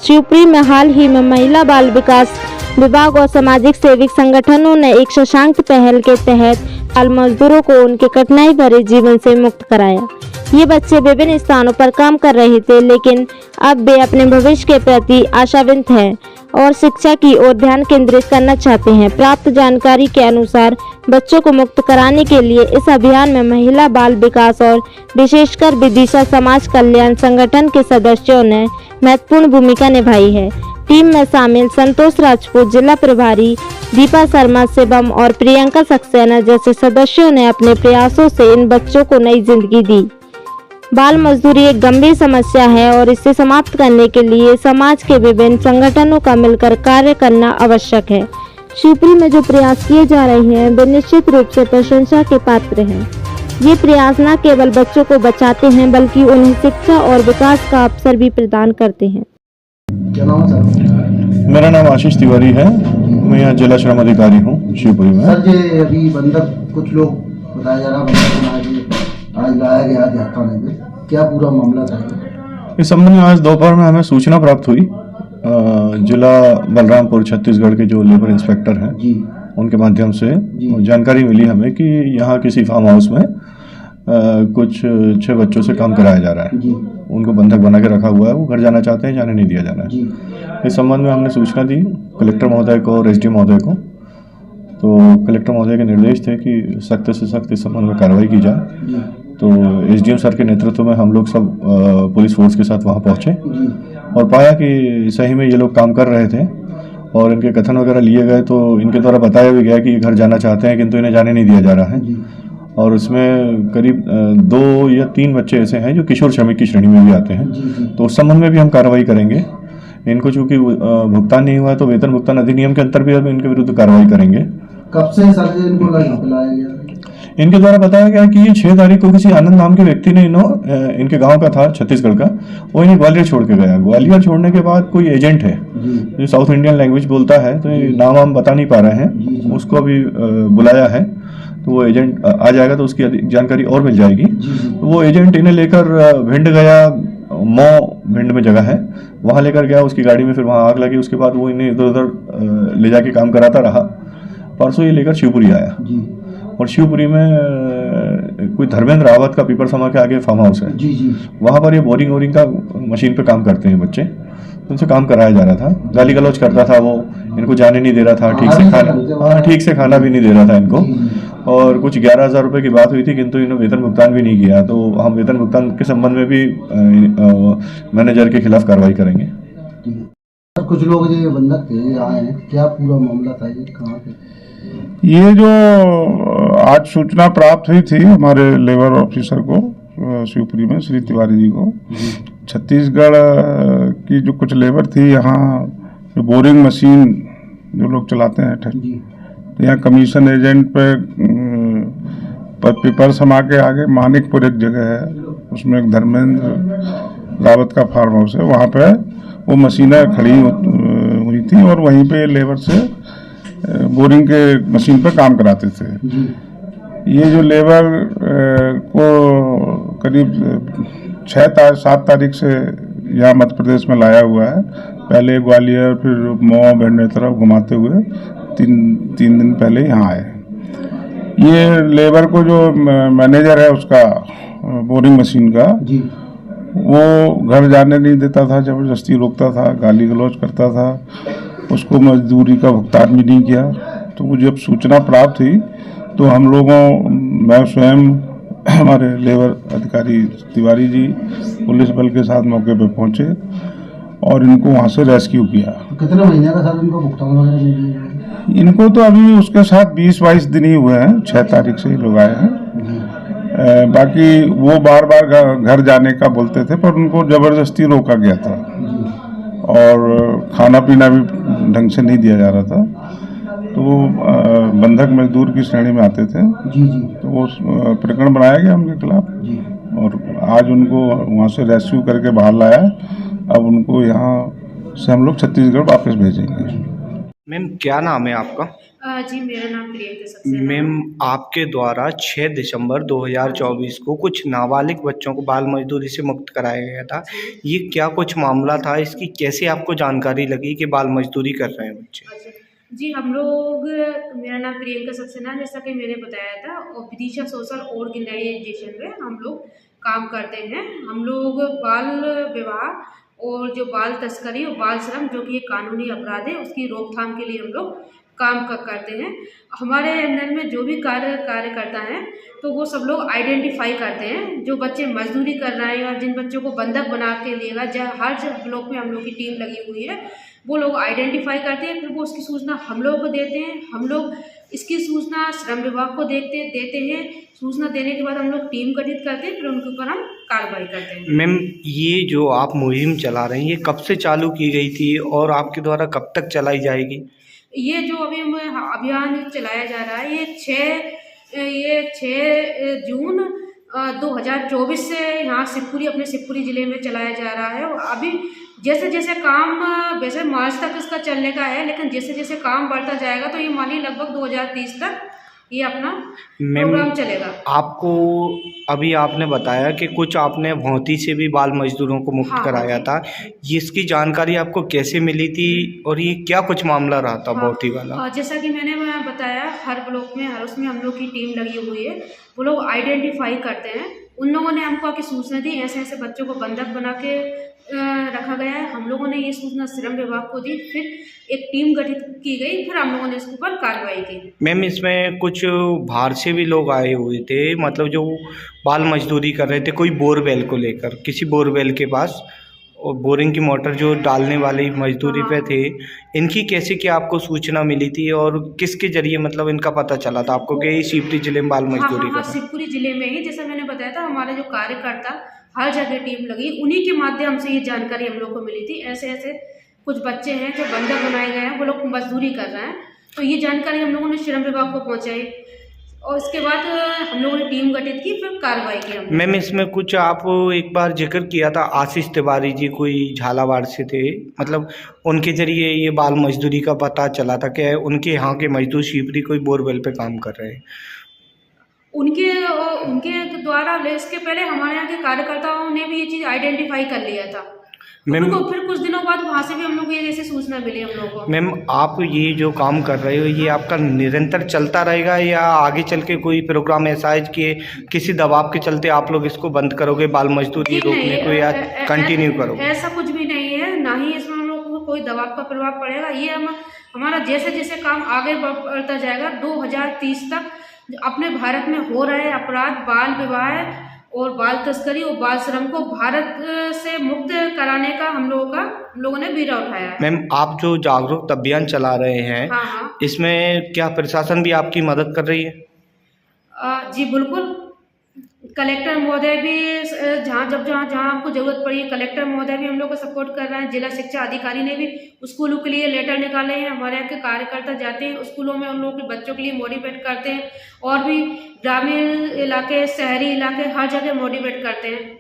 शिवपुरी में हाल ही में महिला बाल विकास विभाग और सामाजिक सेविक संगठनों ने एक सशक्त पहल के तहत बाल मजदूरों को उनके कठिनाई भरे जीवन से मुक्त कराया। ये बच्चे विभिन्न स्थानों पर काम कर रहे थे, लेकिन अब वे अपने भविष्य के प्रति आशावादी हैं और शिक्षा की ओर ध्यान केंद्रित करना चाहते हैं। प्राप्त जानकारी के अनुसार बच्चों को मुक्त कराने के लिए इस अभियान में महिला बाल विकास और विशेषकर विदिशा समाज कल्याण संगठन के सदस्यों ने महत्वपूर्ण भूमिका निभाई है। टीम में शामिल संतोष राजपूत, जिला प्रभारी दीपा शर्मा, शिवम और प्रियंका सक्सेना जैसे सदस्यों ने अपने प्रयासों से इन बच्चों को नई जिंदगी दी। बाल मजदूरी एक गंभीर समस्या है और इसे समाप्त करने के लिए समाज के विभिन्न संगठनों का मिलकर कार्य करना आवश्यक है। शिवपुरी में जो प्रयास किए जा रहे हैं वे निश्चित रूप से प्रशंसा के पात्र हैं। ये प्रयास न केवल बच्चों को बचाते हैं बल्कि उन्हें शिक्षा और विकास का अवसर भी प्रदान करते हैं। क्या नाम है सर? मेरा नाम आशीष तिवारी है। मैं यहाँ जिला श्रम अधिकारी हूँ शिवपुरी में। सर ये अभी बंधक कुछ लोग बताया जा रहा बंधक आज लाया गया था थाने पे, क्या पूरा मामला था? इस संबंध में आज दोपहर में हमें सूचना प्राप्त हुई। जिला बलरामपुर छत्तीसगढ़ के जो लेबर इंस्पेक्टर हैं उनके माध्यम से जानकारी मिली हमें कि यहाँ किसी फार्म हाउस में कुछ 6 बच्चों से काम कराया जा रहा है। उनको बंधक बना के रखा हुआ है, वो घर जाना चाहते हैं, जाने नहीं दिया जा रहा है। इस संबंध में हमने सूचना दी कलेक्टर महोदय को और एसडीएम महोदय को। तो कलेक्टर महोदय के निर्देश थे कि सख्त से सख्त इस संबंध में कार्रवाई की जाए। तो एसडीएम सर के नेतृत्व में हम लोग सब पुलिस फोर्स के साथ वहाँ पहुँचे और पाया कि सही में ये लोग काम कर रहे थे और इनके कथन वगैरह लिए गए। तो इनके द्वारा बताया भी गया कि घर जाना चाहते हैं किंतु इन्हें जाने नहीं दिया जा रहा है। और इसमें करीब 2 या 3 बच्चे ऐसे हैं जो किशोर श्रमिक की श्रेणी में भी आते हैं। तो उस संबंध में भी हम कार्रवाई करेंगे। इनको चूंकि भुगतान नहीं हुआ है तो वेतन भुगतान अधिनियम के अंतर्गत भी हम इनके विरुद्ध कार्रवाई करेंगे। कब से सर इनको लाया गया? इनके द्वारा बताया गया कि ये 6 तारीख को किसी आनंद नाम के व्यक्ति ने इनके गांव का था छत्तीसगढ़ का, वो इन्हें ग्वालियर छोड़ के गया। ग्वालियर छोड़ने के बाद कोई एजेंट है जो साउथ इंडियन लैंग्वेज बोलता है, तो ये नाम हम बता नहीं पा रहे हैं, उसको अभी बुलाया है। तो वो एजेंट आ जाएगा तो उसकी जानकारी और मिल जाएगी। तो वो एजेंट इन्हें लेकर भिंड गया, भिंड में जगह है, वहाँ लेकर गया उसकी गाड़ी में। फिर वहाँ आग लगी, उसके बाद वो इन्हें इधर उधर ले जाके काम कराता रहा। परसों ये लेकर शिवपुरी आया और शिवपुरी में कोई धर्मेंद्र रावत का पीपर समा के आगे फार्म हाउस है, वहाँ पर ये बोरिंग का मशीन पे काम करते हैं बच्चे। उनसे काम कराया जा रहा था, गाली गलौज करता था वो, इनको जाने नहीं दे रहा था, ठीक से खाना भी नहीं दे रहा था इनको। और कुछ 11,000 रुपये की बात हुई थी किंतु इन्होंने वेतन भुगतान भी नहीं किया। तो हम वेतन भुगतान के संबंध में भी मैनेजर के खिलाफ कार्रवाई करेंगे। कुछ लोग जो बंधक थे आए हैं, क्या पूरा मामला था, ये कहाँ पे? ये जो आज सूचना प्राप्त हुई थी हमारे लेबर ऑफिसर को शिवपुरी में श्री तिवारी जी को, छत्तीसगढ़ की जो कुछ लेबर थी यहाँ जो बोरिंग मशीन जो लोग चलाते हैं, तो यहाँ कमीशन एजेंट पे पेपर समा के आगे मानिकपुर एक जगह है, उसमें एक धर्मेंद्र रावत का फार्म हाउस है, वहाँ पे वो मशीनें खड़ी हुई थी और वहीं पे लेबर से बोरिंग के मशीन पर काम कराते थे। ये जो लेबर को करीब 6-7 तारीख से यहाँ मध्य प्रदेश में लाया हुआ है। पहले ग्वालियर, फिर मऊ, भिंड तरफ घुमाते हुए 3 दिन पहले यहाँ आए। ये लेबर को जो मैनेजर है उसका बोरिंग मशीन का, वो घर जाने नहीं देता था, जबरदस्ती रोकता था, गाली गलौज करता था, उसको मजदूरी का भुगतान भी नहीं किया। तो जब सूचना प्राप्त हुई तो हम लोगों, मैं स्वयं, हमारे लेबर अधिकारी तिवारी जी पुलिस बल के साथ मौके पर पहुंचे और इनको वहां से रेस्क्यू किया। कितने महीने का साथ इनको भुगतान वगैरह नहीं दिया? इनको तो अभी उसके साथ 20-22 दिन ही हुए हैं, 6 तारीख से ही लोग आए हैं। बाकी वो बार बार घर जाने का बोलते थे पर उनको जबरदस्ती रोका गया था और खाना पीना भी ढंग से नहीं दिया जा रहा था। तो वो बंधक मजदूर की श्रेणी में आते थे। तो वो प्रकरण बनाया गया उनके खिलाफ और आज उनको वहाँ से रेस्क्यू करके बाहर लाया। अब उनको यहाँ से हम लोग छत्तीसगढ़ वापस भेजेंगे। मैम क्या नाम है आपका? जी मेरा नाम प्रियंका सक्सेना है। मैम आपके द्वारा 6 दिसंबर 2024 को कुछ नाबालिग बच्चों को बाल मजदूरी से मुक्त कराया गया था। ये क्या कुछ मामला था? इसकी कैसे आपको जानकारी लगी कि बाल मजदूरी कर रहे हैं बच्चे? अच्छा, जी हम लोग, मेरा नाम प्रियंका सक्सेना है, जैसा कि मैंने बताया था, और विदिशा सोशल ऑर्गेनाइजेशन में हम लोग काम करते हैं। हम लोग बाल विवाह और जो बाल तस्करी और बाल श्रम, जो कि एक कानूनी अपराध है, उसकी रोकथाम के लिए हम लोग काम करते हैं। हमारे अंदर में जो भी कार्य करता है, तो वो सब लोग आइडेंटिफाई करते हैं जो बच्चे मजदूरी कर रहे हैं और जिन बच्चों को बंधक बना के लिएगा, हर ब्लॉक में हम लोग की टीम लगी हुई है। वो लोग आइडेंटिफाई करते हैं, फिर वो उसकी सूचना हम लोगों को देते हैं। हम लोग इसकी सूचना श्रम विभाग को देते हैं। सूचना देने के बाद हम लोग टीम गठित करते हैं, फिर उनके ऊपर हम कार्रवाई करते हैं। मैम ये जो आप मुहिम चला रहे हैं, ये कब से चालू की गई थी और आपके द्वारा कब तक चलाई जाएगी? ये जो अभी अभियान चलाया जा रहा है, ये 6 जून 2024 से यहाँ अपने शिवपुरी ज़िले में चलाया जा रहा है। और अभी जैसे जैसे काम, वैसे मार्च तक इसका चलने का है, लेकिन जैसे जैसे काम बढ़ता जाएगा तो ये मानिए लगभग 2030 तक ये अपना प्रोग्राम चलेगा। आपको अभी आपने बताया कि कुछ आपने भौंती से भी बाल मजदूरों को मुक्त हाँ, कराया था। ये इसकी जानकारी आपको कैसे मिली थी और ये क्या कुछ मामला रहा था भौंती वाला? जैसा कि मैंने बताया, हर ब्लॉक में, हर उसमें हम लोग की टीम लगी हुई है। वो लोग आइडेंटिफाई करते हैं। उन लोगों ने हमको आके सूचना दी, ऐसे ऐसे बच्चों को बंधक बना के रखा गया है। हम लोगों ने ये सूचना श्रम विभाग को दी, फिर एक टीम गठित की गई, फिर हम लोगों ने इसके ऊपर कार्रवाई की। मैम इसमें कुछ बाहर से भी लोग आए हुए थे, मतलब जो बाल मजदूरी कर रहे थे, कोई बोरवेल को लेकर, किसी बोरवेल के पास, और बोरिंग की मोटर जो डालने वाली मजदूरी पे थे। इनकी कैसे क्या आपको सूचना मिली थी और किसके जरिए मतलब इनका पता चला था आपको कि शिवपुरी जिले में बाल मजदूरी कर रहे हैं? शिवपुरी जिले में ही, जैसा मैंने बताया था, हमारे जो कार्यकर्ता हर जगह टीम लगी, उन्हीं के माध्यम से ये जानकारी हम लोग को मिली थी। ऐसे ऐसे कुछ बच्चे हैं जो बंधक बनाए गए हैं, वो लोग मजदूरी कर रहे हैं, तो ये जानकारी हम लोगों ने श्रम विभाग को पहुंचाई और इसके बाद हम लोगों ने टीम गठित की, फिर कार्रवाई की हमने। मैम इसमें कुछ आप एक बार जिक्र किया था, आशीष तिवारी जी कोई झालावाड़ से थे, मतलब उनके जरिए ये बाल मजदूरी का पता चला था कि उनके यहाँ के मजदूर शिवपुरी कोई बोरवेल पे काम कर रहे हैं। उनके द्वारा, इसके पहले हमारे यहाँ के कार्यकर्ताओं ने भी ये चीज़ आइडेंटिफाई कर लिया था। मैम फिर कुछ दिनों बाद वहाँ से भी हम लोग ये जैसे सूचना मिली हम लोगों को। मैम आप ये जो काम कर रहे हो, ये आपका निरंतर चलता रहेगा या आगे चल के कोई प्रोग्राम ऐसा है कि किसी दबाव के चलते आप लोग इसको बंद करोगे बाल मजदूरी रोकने को, या कंटिन्यू करोगे? ऐसा कुछ भी नहीं है, ना ही इसमें हम लोग को कोई दबाव का प्रभाव पड़ेगा। ये हमारा जैसे जैसे काम आगे बढ़ता जाएगा, 2030 तक अपने भारत में हो रहे अपराध, बाल विवाह और बाल तस्करी और बाल श्रम को भारत से मुक्त कराने का हम लोगों ने बीड़ा उठाया है। मैम आप जो जागरूक अभियान चला रहे हैं, हाँ। इसमें क्या प्रशासन भी आपकी मदद कर रही है? जी बिल्कुल। कलेक्टर महोदय भी जहाँ हमको जरूरत पड़ी, कलेक्टर महोदय भी हम लोग को सपोर्ट कर रहे हैं। जिला शिक्षा अधिकारी ने भी स्कूलों के लिए लेटर निकाले हैं। हमारे यहाँ के कार्यकर्ता जाते हैं स्कूलों में, उन लोगों के बच्चों के लिए मोटिवेट करते हैं, और भी ग्रामीण इलाके, शहरी इलाके, हर जगह मोटिवेट करते हैं।